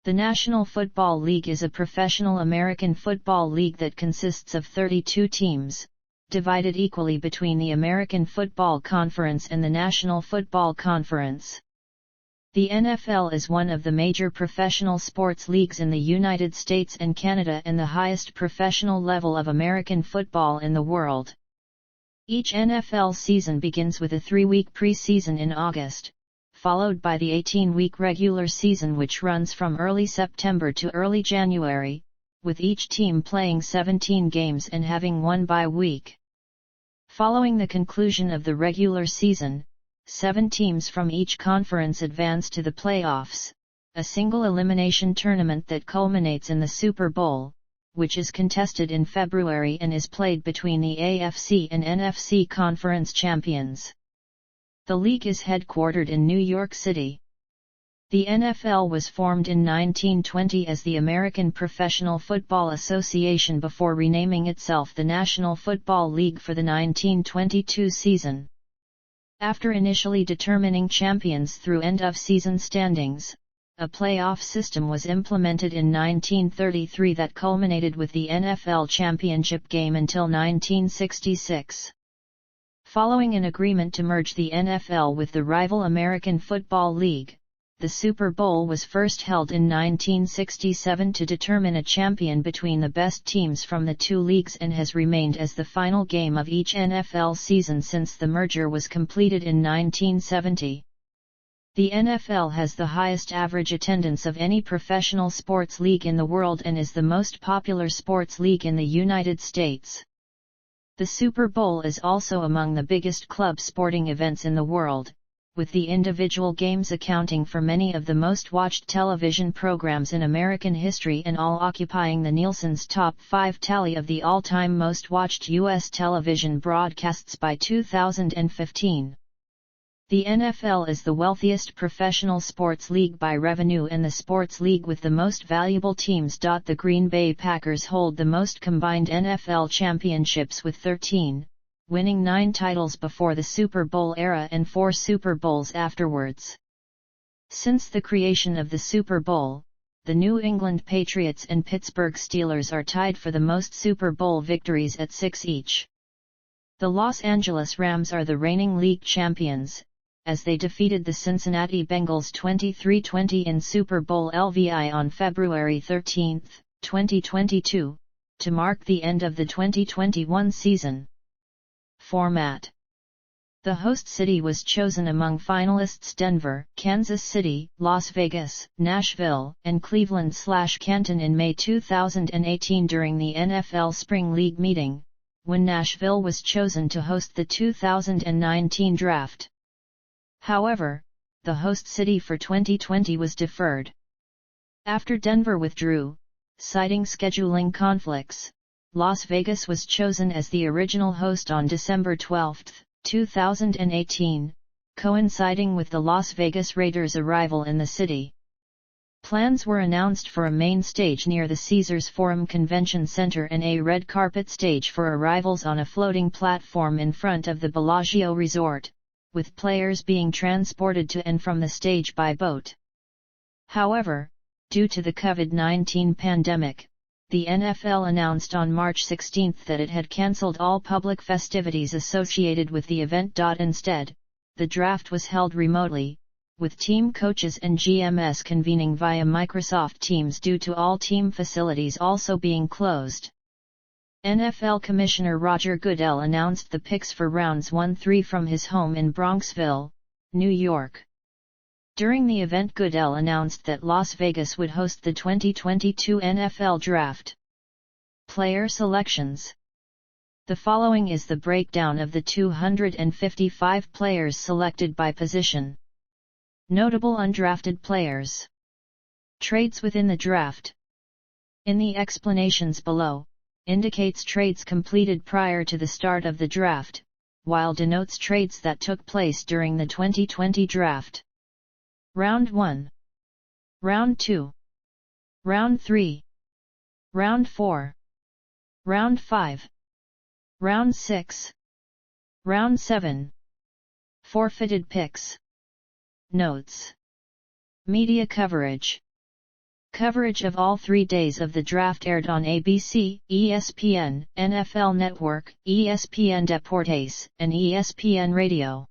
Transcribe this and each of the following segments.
The National Football League is a professional American football league that consists of 32 teams, divided equally between the American Football Conference and the National Football Conference. The NFL is one of the major professional sports leagues in the United States and Canada and the highest professional level of American football in the world. Each NFL season begins with a 3-week preseason in August, followed by the 18-week regular season which runs from early September to early January, with each team playing 17 games and having one bye week. Following the conclusion of the regular season, 7 teams from each conference advance to the playoffs, a single elimination tournament that culminates in the Super Bowl, which is contested in February and is played between the AFC and NFC conference champions. The league is headquartered in New York City. The NFL was formed in 1920 as the American Professional Football Association before renaming itself the National Football League for the 1922 season. After initially determining champions through end-of-season standings, a playoff system was implemented in 1933 that culminated with the NFL championship game until 1966. Following an agreement to merge the NFL with the rival American Football League, the Super Bowl was first held in 1967 to determine a champion between the best teams from the two leagues and has remained as the final game of each NFL season since the merger was completed in 1970. The NFL has the highest average attendance of any professional sports league in the world and is the most popular sports league in the United States. The Super Bowl is also among the biggest club sporting events in the world, with the individual games accounting for many of the most watched television programs in American history and all occupying the Nielsen's top 5 tally of the all-time most watched U.S. television broadcasts by 2015. The NFL is the wealthiest professional sports league by revenue and the sports league with the most valuable teams. The Green Bay Packers hold the most combined NFL championships with 13, winning 9 titles before the Super Bowl era and 4 Super Bowls afterwards. Since the creation of the Super Bowl, the New England Patriots and Pittsburgh Steelers are tied for the most Super Bowl victories at 6 each. The Los Angeles Rams are the reigning league champions, as they defeated the Cincinnati Bengals 23-20 in Super Bowl LVI on February 13, 2022, to mark the end of the 2021 season. Format: the host city was chosen among finalists Denver, Kansas City, Las Vegas, Nashville, and Cleveland/Canton in May 2018 during the NFL Spring League meeting, when Nashville was chosen to host the 2019 draft. However, the host city for 2020 was deferred. After Denver withdrew, citing scheduling conflicts, Las Vegas was chosen as the original host on December 12, 2018, coinciding with the Las Vegas Raiders' arrival in the city. Plans were announced for a main stage near the Caesars Forum Convention Center and a red carpet stage for arrivals on a floating platform in front of the Bellagio Resort, with players being transported to and from the stage by boat. However, due to the COVID-19 pandemic, the NFL announced on March 16 that it had cancelled all public festivities associated with the event. Instead, the draft was held remotely, with team coaches and GMs convening via Microsoft Teams due to all team facilities also being closed. NFL Commissioner Roger Goodell announced the picks for rounds 1-3 from his home in Bronxville, New York. During the event, Goodell announced that Las Vegas would host the 2022 NFL Draft. Player selections. The following is the breakdown of the 255 players selected by position. Notable undrafted players. Trades within the draft. In the explanations below, indicates trades completed prior to the start of the draft, while denotes trades that took place during the 2020 draft. Round 1. Round 2. Round 3. Round 4. Round 5. Round 6. Round 7. Forfeited picks. Notes. Media coverage. Coverage of all 3 days of the draft aired on ABC, ESPN, NFL Network, ESPN Deportes, and ESPN Radio.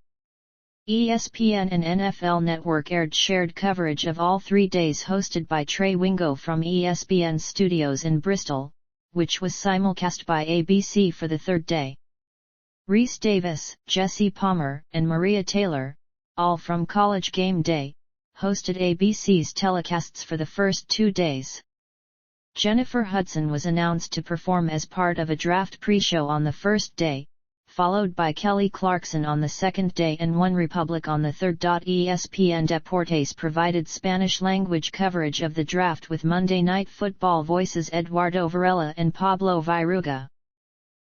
ESPN and NFL Network aired shared coverage of all 3 days hosted by Trey Wingo from ESPN Studios in Bristol, which was simulcast by ABC for the third day. Reese Davis, Jesse Palmer, and Maria Taylor, all from College Game Day, hosted ABC's telecasts for the first 2 days. Jennifer Hudson was announced to perform as part of a draft pre-show on the first day, followed by Kelly Clarkson on the second day and OneRepublic on the third. ESPN Deportes provided Spanish-language coverage of the draft with Monday Night Football voices Eduardo Varela and Pablo Viruga.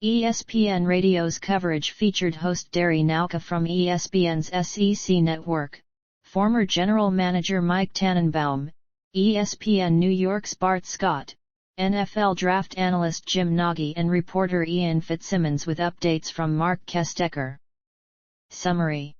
ESPN Radio's coverage featured host Derry Nauka from ESPN's SEC network, former general manager Mike Tannenbaum, ESPN New York's Bart Scott, NFL draft analyst Jim Nagy and reporter Ian Fitzsimmons with updates from Mark Kestecker. Summary.